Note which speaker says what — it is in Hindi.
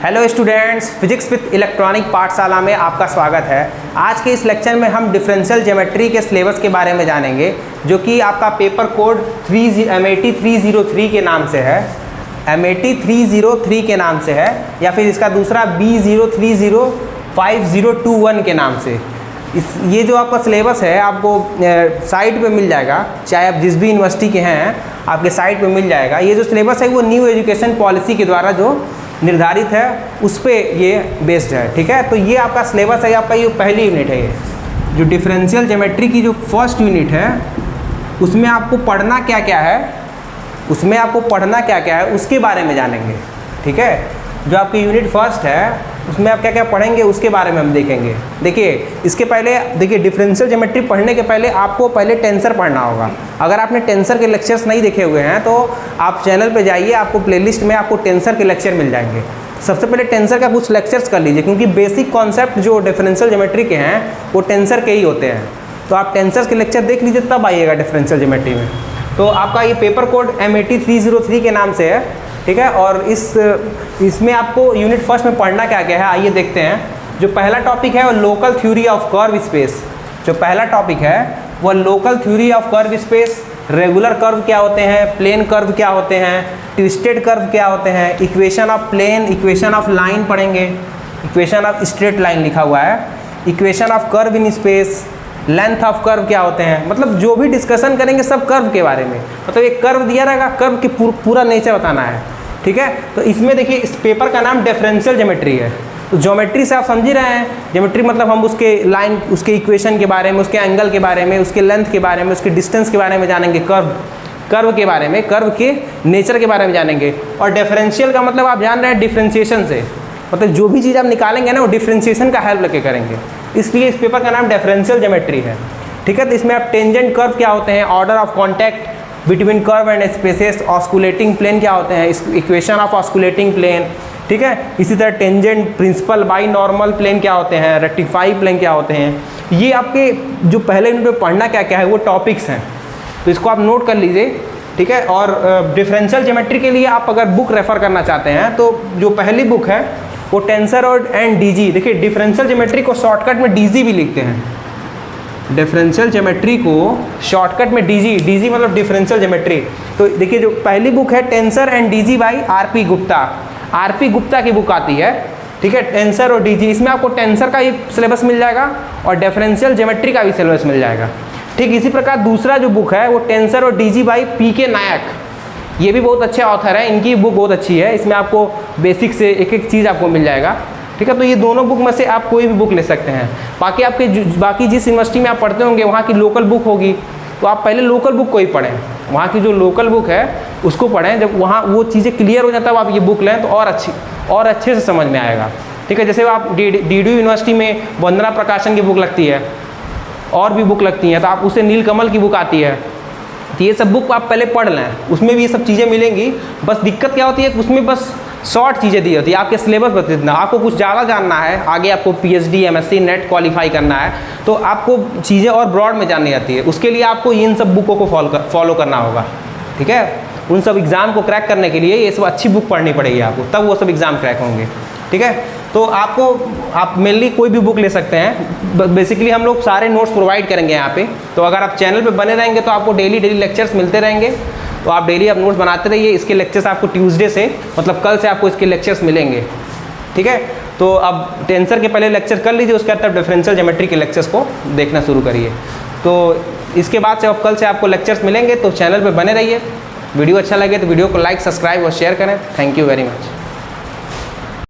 Speaker 1: Hello students, physics with electronic पाठशाला में आपका स्वागत है। आज के इस लेक्चर में हम डिफरेंशियल ज्योमेट्री के सिलेबस के बारे में जानेंगे, जो कि आपका पेपर कोड MAT 303 के नाम से है, MAT 303 के नाम से है, या फिर इसका दूसरा B030521 के नाम से। ये जो आपका सिलेबस है आपको साइट पे मिल जाएगा, चाहे आप जिस भी यूनिवर्सिटी के हैं आपके साइट पे मिल जाएगा। ये जो सिलेबस है वो न्यू एजुकेशन पॉलिसी के द्वारा जो निर्धारित है उस पे ये बेस्ड है, ठीक है। तो ये आपका सिलेबस है, आपका ये पहली यूनिट है। ये जो डिफरेंशियल ज्योमेट्री की जो फर्स्ट यूनिट है उसमें आपको पढ़ना क्या क्या है, उसके बारे में जानेंगे, ठीक है। जो आपकी यूनिट फर्स्ट है उसमें आप क्या क्या पढ़ेंगे उसके बारे में हम देखेंगे। देखिए इसके पहले डिफरेंशियल ज्योमेट्री पढ़ने के पहले आपको पहले टेंसर पढ़ना होगा। अगर आपने टेंसर के लेक्चर्स नहीं देखे हुए हैं तो आप चैनल पे जाइए, आपको प्लेलिस्ट में आपको टेंसर के लेक्चर मिल जाएंगे। सबसे पहले टेंसर का कुछ लेक्चर्स कर लीजिए, क्योंकि बेसिक कॉन्सेप्ट जो डिफरेंशियल ज्योमेट्री के हैं वो टेंसर के ही होते हैं। तो आप टेंसर के लेक्चर देख लीजिए, तब आइएगा डिफरेंशियल ज्योमेट्री में। तो आपका ये पेपर कोड MAT 303 के नाम से है, ठीक है। और इसमें आपको यूनिट फर्स्ट में पढ़ना क्या क्या है आइए देखते हैं। जो पहला टॉपिक है वो local theory of curve space. जो पहला टॉपिक है वो local theory of curve space. Regular curve क्या होते हैं, प्लेन कर्व क्या होते हैं, ट्विस्टेड कर्व क्या होते हैं, equation of plane, equation of line पढ़ेंगे, इक्वेशन ऑफ स्ट्रेट लाइन लिखा हुआ है, equation of curve in space, length of curve क्या होते हैं। मतलब जो भी डिस्कशन करेंगे सब कर्व के बारे में। मतलब एक कर्व दिया रहेगा, कर्व के पूरा नेचर बताना है, ठीक है। तो इसमें देखिए इस पेपर का नाम डिफरेंशियल ज्योमेट्री है। तो ज्योमेट्री से आप समझ ही रहे हैं, ज्योमेट्री मतलब हम उसके लाइन, उसके इक्वेशन के बारे में, उसके एंगल के बारे में, उसके लेंथ के बारे में, उसके डिस्टेंस के बारे में जानेंगे, कर्व के बारे में, कर्व के नेचर के बारे में जानेंगे। और डिफरेंशियल का मतलब आप जान रहे हैं डिफरेंशिएशन से, मतलब जो भी चीज़ आप निकालेंगे ना वो डिफरेंशिएशन का हेल्प लेके करेंगे। इसलिए इस पेपर का नाम डिफरेंशियल ज्योमेट्री है, ठीक है। तो इसमें आप टेंजेंट कर्व क्या होते हैं, order of contact between curve and spaces, osculating plane क्या होते हैं, इक्वेशन ऑफ ऑस्कुलेटिंग प्लेन, ठीक है। इसी तरह tangent, principal, binormal plane क्या होते हैं, रेक्टिफाई प्लेन क्या होते हैं। ये आपके जो पहले यूनिट में पढ़ना क्या क्या है वो टॉपिक्स हैं, तो इसको आप नोट कर लीजिए, ठीक है। और डिफरेंशियल ज्योमेट्री के लिए आप अगर बुक रेफर करना चाहते हैं तो जो पहली बुक है वो टेंसर और एंड DG। देखिए डिफरेंशियल ज्योमेट्री को शॉर्टकट में DG भी लिखते हैं। डिफरेंशियल ज्योमेट्री को शॉर्टकट में DG मतलब डिफरेंशियल ज्योमेट्री। तो देखिए जो पहली बुक है tensor and DG by RP Gupta, RP Gupta की बुक आती है, ठीक है। टेंसर और DG, इसमें आपको टेंसर का ही सिलेबस मिल जाएगा और डिफरेंशियल ज्योमेट्री का भी सिलेबस मिल जाएगा, ठीक। इसी प्रकार दूसरा जो बुक है वो टेंसर और DG बाई PK नायक, ये भी बहुत अच्छे ऑथर हैं, इनकी बुक बहुत अच्छी है। इसमें आपको बेसिक से एक एक चीज़ आपको मिल जाएगा, ठीक है। तो ये दोनों बुक में से आप कोई भी बुक ले सकते हैं। बाकी आपके बाकी जिस यूनिवर्सिटी में आप पढ़ते होंगे वहाँ की लोकल बुक होगी, तो आप पहले लोकल बुक को ही पढ़ें, वहाँ की जो लोकल बुक है उसको पढ़ें। जब वहाँ वो चीज़ें क्लियर हो जाए तब आप ये बुक लें तो और अच्छे से समझ में आएगा, ठीक है। जैसे आप DDU यूनिवर्सिटी में वंदना प्रकाशन की बुक लगती है, और भी बुक लगती हैं, तो आप उसे नीलकमल की बुक आती है, तो ये सब बुक आप पहले पढ़ लें, उसमें भी ये सब चीज़ें मिलेंगी। बस दिक्कत क्या होती है, उसमें बस शॉर्ट चीज़ें दी होती है, आपके सिलेबस बता देना। आपको कुछ ज़्यादा जानना है, आगे आपको PhD MSc नेट क्वालिफाई करना है, तो आपको चीज़ें और ब्रॉड में जाननी आती है। उसके लिए आपको इन सब बुकों को फॉलो करना होगा, ठीक है। उन सब एग्ज़ाम को क्रैक करने के लिए ये सब अच्छी बुक पढ़नी पड़ेगी आपको, तब वो सब एग्ज़ाम क्रैक होंगे, ठीक है। तो आप मेनली कोई भी बुक ले सकते हैं। बेसिकली हम लोग सारे नोट्स प्रोवाइड करेंगे यहाँ पे, तो अगर आप चैनल पे बने रहेंगे तो आपको डेली लेक्चर्स मिलते रहेंगे। तो आप डेली आप नोट्स बनाते रहिए। इसके लेक्चर्स आपको ट्यूसडे से, मतलब कल से आपको इसके लेक्चर्स मिलेंगे, ठीक है। तो अब टेंसर के पहले लेक्चर कर लीजिए, उसके बाद डिफरेंशियल ज्योमेट्री के लेक्चर्स को देखना शुरू करिए। तो इसके बाद से अब कल से आपको लेक्चर्स मिलेंगे, तो चैनल पर बने रहिए। वीडियो अच्छा लगे तो वीडियो को लाइक, सब्सक्राइब और शेयर करें। Thank you very much.